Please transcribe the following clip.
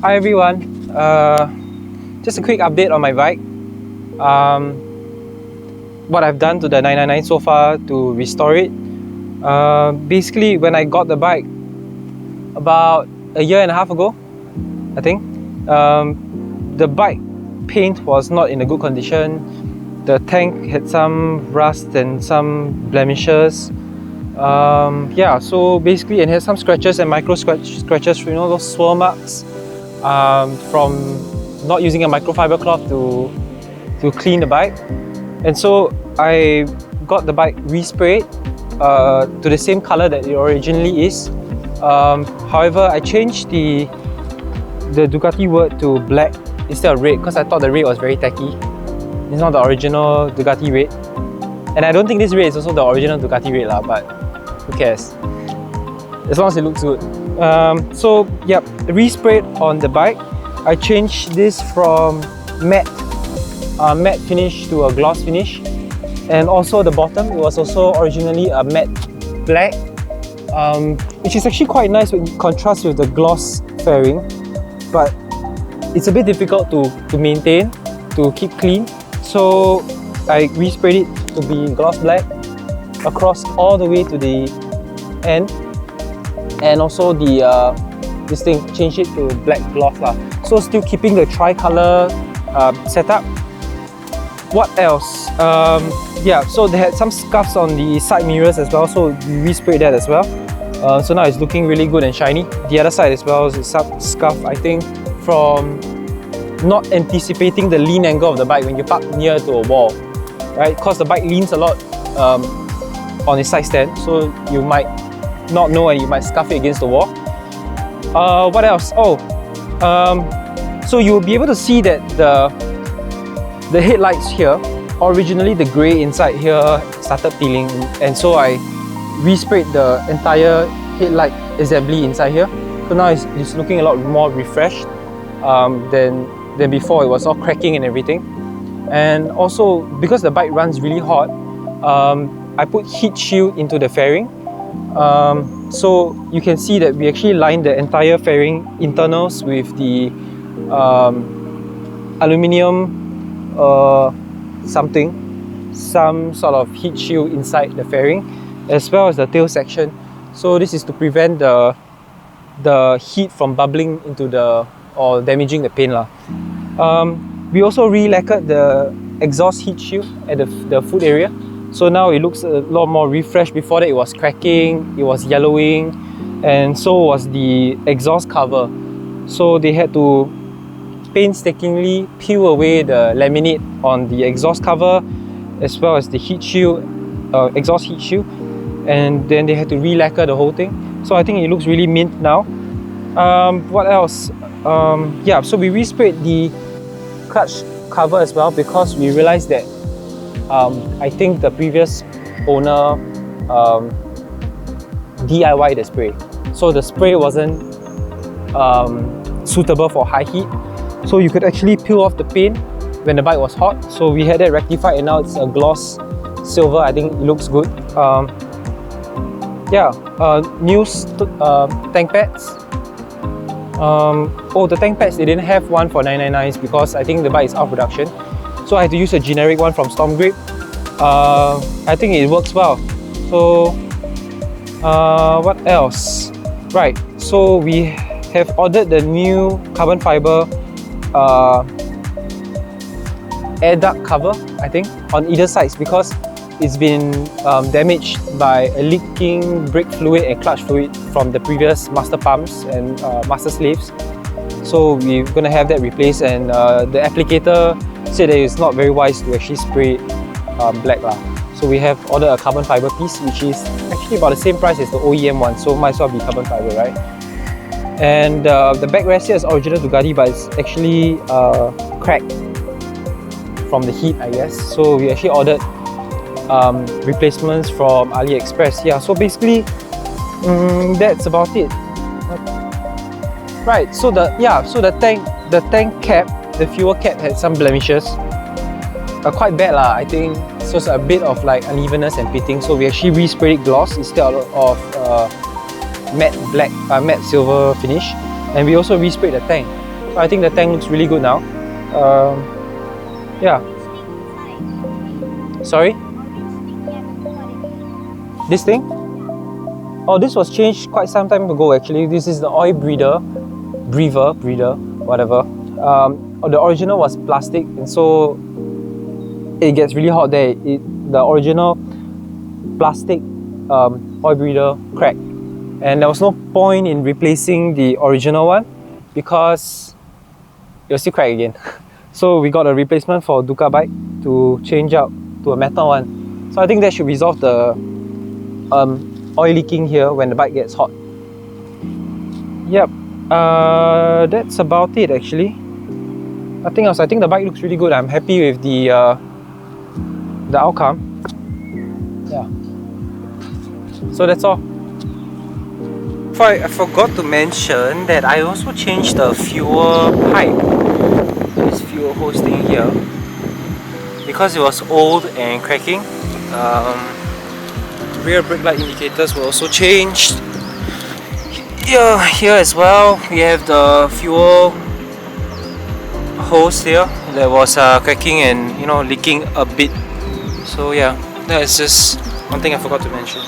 Hi everyone, just a quick update on my bike. What I've done to the 999 so far to restore it. Basically, when I got the bike about a year and a half ago, I think, the bike paint was not in a good condition. The tank had some rust and some blemishes. Yeah, so basically it had some scratches and micro scratches, you know, those swirl marks from not using a microfiber cloth to clean the bike. And so I got the bike resprayed to the same color that it originally is. However, I changed the Ducati word to black instead of red because I thought the red was very tacky. It's not the original Ducati red. And I don't think this red is also the original Ducati red lah, but who cares? As long as it looks good. So yep, resprayed on the bike. I changed this from matte finish to a gloss finish, and also the bottom, it was also originally a matte black, which is actually quite nice in contrast with the gloss fairing, but it's a bit difficult to maintain, to keep clean. So I resprayed it to be gloss black across all the way to the end, and also this thing, changed it to black gloss lah. So still keeping the tri-color setup. What else? Yeah, so they had some scuffs on the side mirrors as well, so we resprayed that as well. So now it's looking really good and shiny. The other side as well is some scuff, I think, from not anticipating the lean angle of the bike when you park near to a wall, right? Because the bike leans a lot on its side stand, so you might not know and you might scuff it against the wall. What else? Oh, so you'll be able to see that the headlights here, originally the grey inside here started peeling, and so I resprayed the entire headlight assembly inside here. So now it's looking a lot more refreshed than before. It was all cracking and everything. And also, because the bike runs really hot, I put heat shield into the fairing. So you can see that we actually lined the entire fairing internals with the aluminium some sort of heat shield inside the fairing, as well as the tail section. So this is to prevent the heat from bubbling into or damaging the paint lah. We also re-lacquered the exhaust heat shield at the foot area. So now it looks a lot more refreshed. Before that it was cracking, it was yellowing, and so was the exhaust cover. So they had to painstakingly peel away the laminate on the exhaust cover, as well as the heat shield, exhaust heat shield, and then they had to re-lacquer the whole thing. So I think it looks really mint now. What else? Yeah, so we resprayed the clutch cover as well because we realized that I think the previous owner DIY'd the spray. So the spray wasn't suitable for high heat. So you could actually peel off the paint when the bike was hot. So we had that rectified, and now it's a gloss silver. I think it looks good. Yeah, new tank pads. Oh, the tank pads, they didn't have one for 999s because I think the bike is out of production. So I had to use a generic one from Storm Grip. I think it works well. So what else? Right, so we have ordered the new carbon fiber air duct cover, I think, on either sides because it's been damaged by a leaking brake fluid and clutch fluid from the previous master pumps and master slaves. So we're going to have that replaced, and the applicator said that it's not very wise to actually spray black lah. So we have ordered a carbon fiber piece, which is actually about the same price as the OEM one, so might as well be carbon fiber, right? And the backrest here is original Ducati, but it's actually cracked from the heat, I guess. So we actually ordered replacements from AliExpress. Yeah, so basically that's about it. Right, so the tank cap, the fuel cap had some blemishes. Quite bad lah, I think. So it's a bit of like unevenness and pitting. So we actually resprayed it gloss instead of matte silver finish, and we also resprayed the tank. I think the tank looks really good now. Yeah. Sorry? This thing? Oh, this was changed quite some time ago actually. This is the oil breather, whatever. The original was plastic, and so it gets really hot there. The original plastic oil breather cracked, and there was no point in replacing the original one because it'll still crack again. So we got a replacement for Ducati bike to change out to a metal one. So I think that should resolve the oil leaking here when the bike gets hot. Yep, that's about it actually. Nothing else. I think the bike looks really good. I'm happy with the outcome. Yeah. So that's all. I forgot to mention that I also changed the fuel pipe, this fuel hose thing here, because it was old and cracking. Rear brake light indicators were also changed. Here as well, we have the fuel hose here that was cracking and leaking a bit. So yeah, that is just one thing I forgot to mention.